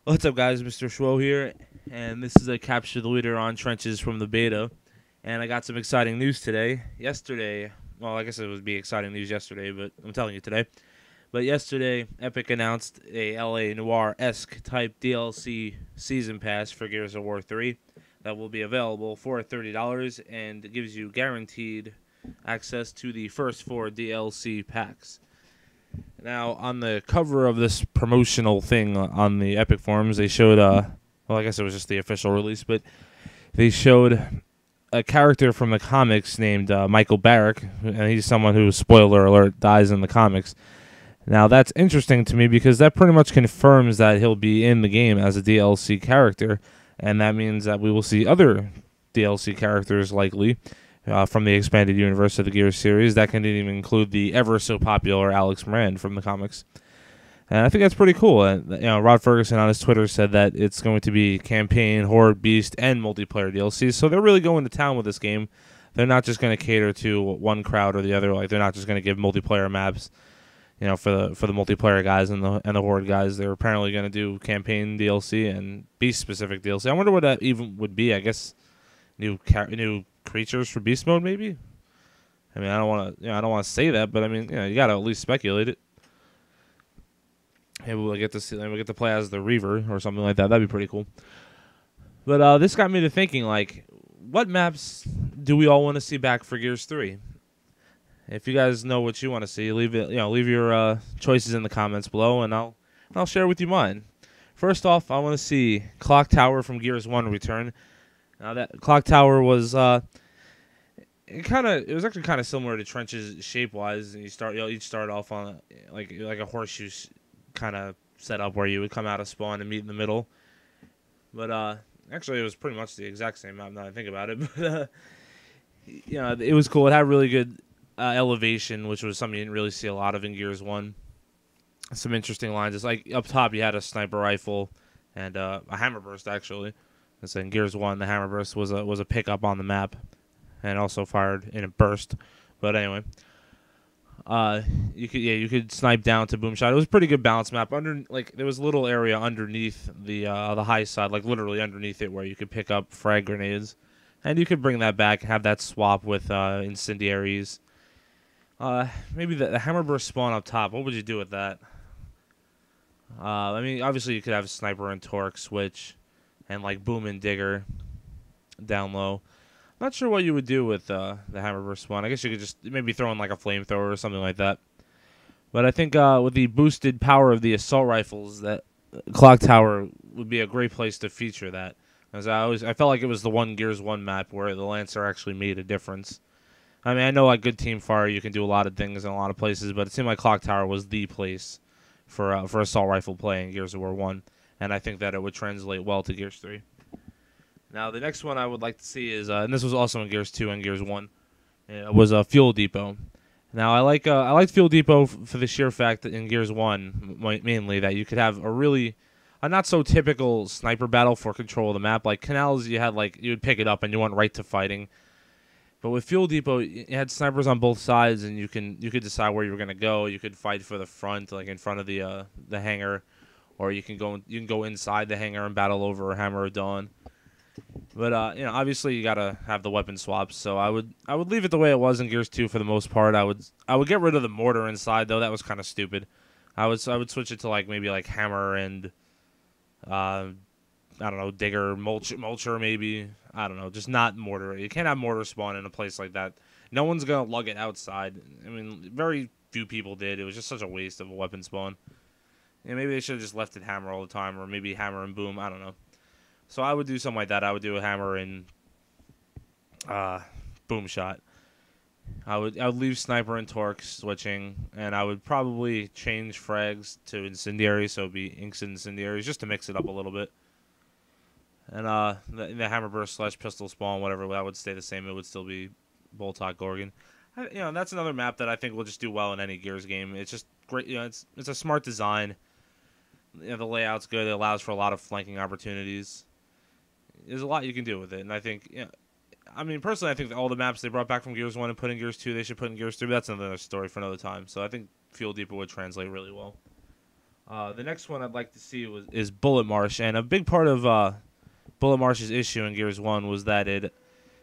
What's up, guys? Mr. Schwo here, and this is a Capture the Leader on Trenches from the beta. And I got some exciting news today. Yesterday, well, I guess it would be exciting news yesterday, but I'm telling you today. But yesterday, Epic announced a LA Noir-esque type DLC season pass for Gears of War 3 that will be available for $30 and gives you guaranteed access to the first 4 DLC packs. Now, on the cover of this promotional thing on the Epic forums, they showed, well, I guess it was just the official release, but they showed a character from the comics named Michael Barrick, and he's someone who, spoiler alert, dies in the comics. Now, that's interesting to me because that pretty much confirms that he'll be in the game as a DLC character, and that means that we will see other DLC characters likely from the expanded universe of the Gears series. That can even include the ever so popular Alex Moran from the comics. And I think that's pretty cool. And Rod Ferguson on his Twitter said that it's going to be campaign, horde, beast, and multiplayer DLCs. So they're really going to town with this game. They're not just going to cater to one crowd or the other. Like, they're not just going to give multiplayer maps, for the multiplayer guys and the horde guys. They're apparently going to do campaign DLC and beast specific DLC. I wonder what that even would be. I guess new creatures for beast mode, maybe. I mean, I don't want to say that, but I mean, you got to at least speculate it. Maybe we'll get to play as the Reaver or something like that. That'd be pretty cool. But this got me to thinking, like, what maps do we all want to see back for Gears 3? If you guys know what you want to see, leave your choices in the comments below, and I'll share with you mine. First off, I want to see Clock Tower from Gears 1 return. Now, that Clock Tower was it was actually kind of similar to Trenches shape wise, and you each start off on like a horseshoe kind of setup where you would come out of spawn and meet in the middle. But actually, it was pretty much the exact same map now that I think about it. But it was cool. It had really good elevation, which was something you didn't really see a lot of in Gears 1. Some interesting lines. It's like up top you had a sniper rifle and a hammer burst, actually. And in Gears 1, the hammer burst was a pickup on the map and also fired in a burst. But anyway, you could snipe down to boom shot. It was a pretty good balance map. There was a little area underneath the high side, like literally underneath it, where you could pick up frag grenades, and you could bring that back, have that swap with incendiaries. Maybe the hammer burst spawn up top. What would you do with that? I mean, obviously you could have sniper and torque switch, and like boom and digger down low. Not sure what you would do with the Hammerburst spawn. I guess you could just maybe throw in like a flamethrower or something like that. But I think with the boosted power of the assault rifles, that Clock Tower would be a great place to feature that. As I felt like it was the one Gears 1 map where the Lancer actually made a difference. I mean, I know like good team fire, you can do a lot of things in a lot of places, but it seemed like Clock Tower was the place for assault rifle play in Gears of War 1, and I think that it would translate well to Gears 3. Now, the next one I would like to see is, and this was also in Gears 2 and Gears 1, was a Fuel Depot. Now, I liked Fuel Depot for the sheer fact that in Gears 1, mainly, that you could have a not so typical sniper battle for control of the map. Like Canals, you would pick it up and you went right to fighting. But with Fuel Depot, you had snipers on both sides, and you could decide where you were gonna go. You could fight for the front, like in front of the hangar, or you can go inside the hangar and battle over Hammer of Dawn. But obviously you gotta have the weapon swaps. So I would leave it the way it was in Gears 2 for the most part. I would get rid of the mortar inside though. That was kind of stupid. I would switch it to maybe hammer and I don't know, digger, mulcher maybe. I don't know, just not mortar. You can't have mortar spawn in a place like that. No one's gonna lug it outside. I mean, very few people did. It was just such a waste of a weapon spawn. Yeah, maybe they should have just left it hammer all the time, or maybe hammer and boom. I don't know. So I would do something like that. I would do a hammer and boom shot. I would leave sniper and torque switching, and I would probably change frags to incendiary, so it'd be inks and incendiaries, just to mix it up a little bit. And the hammer burst / pistol spawn, whatever, that would stay the same. It would still be Boltok Gorgon. That's another map that I think will just do well in any Gears game. It's just great. It's a smart design. The layout's good. It allows for a lot of flanking opportunities. There's a lot you can do with it, and I think, I mean, personally, I think that all the maps they brought back from Gears 1 and put in Gears 2, they should put in Gears 3, but that's another story for another time. So I think Fuel Depot would translate really well. The next one I'd like to see is Bullet Marsh, and a big part of Bullet Marsh's issue in Gears 1 was that it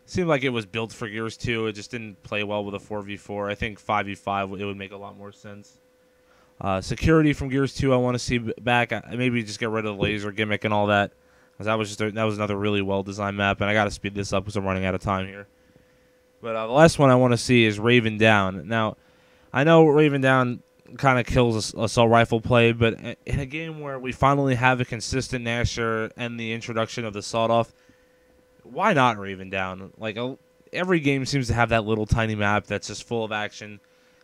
seemed like it was built for Gears 2. It just didn't play well with a 4v4. I think 5v5 it would make a lot more sense. Security from Gears 2 I want to see back. Maybe just get rid of the laser gimmick and all that, because that was another really well designed map, and I got to speed this up because I'm running out of time here. But the last one I want to see is Raven Down. Now, I know Raven Down kind of kills assault rifle play, but in a game where we finally have a consistent Gnasher and the introduction of the sawed-off, why not Raven Down? Like, every game seems to have that little tiny map that's just full of action.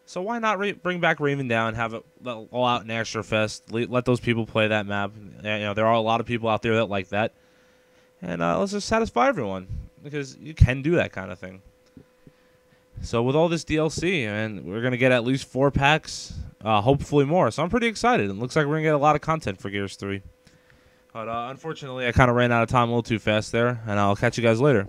So why not bring back Raven Down, have an all-out Gnasher fest, let those people play that map. There are a lot of people out there that like that. And let's just satisfy everyone, because you can do that kind of thing. So with all this DLC, and we're going to get at least 4 packs, hopefully more. So I'm pretty excited. It looks like we're going to get a lot of content for Gears 3. But unfortunately, I kind of ran out of time a little too fast there, and I'll catch you guys later.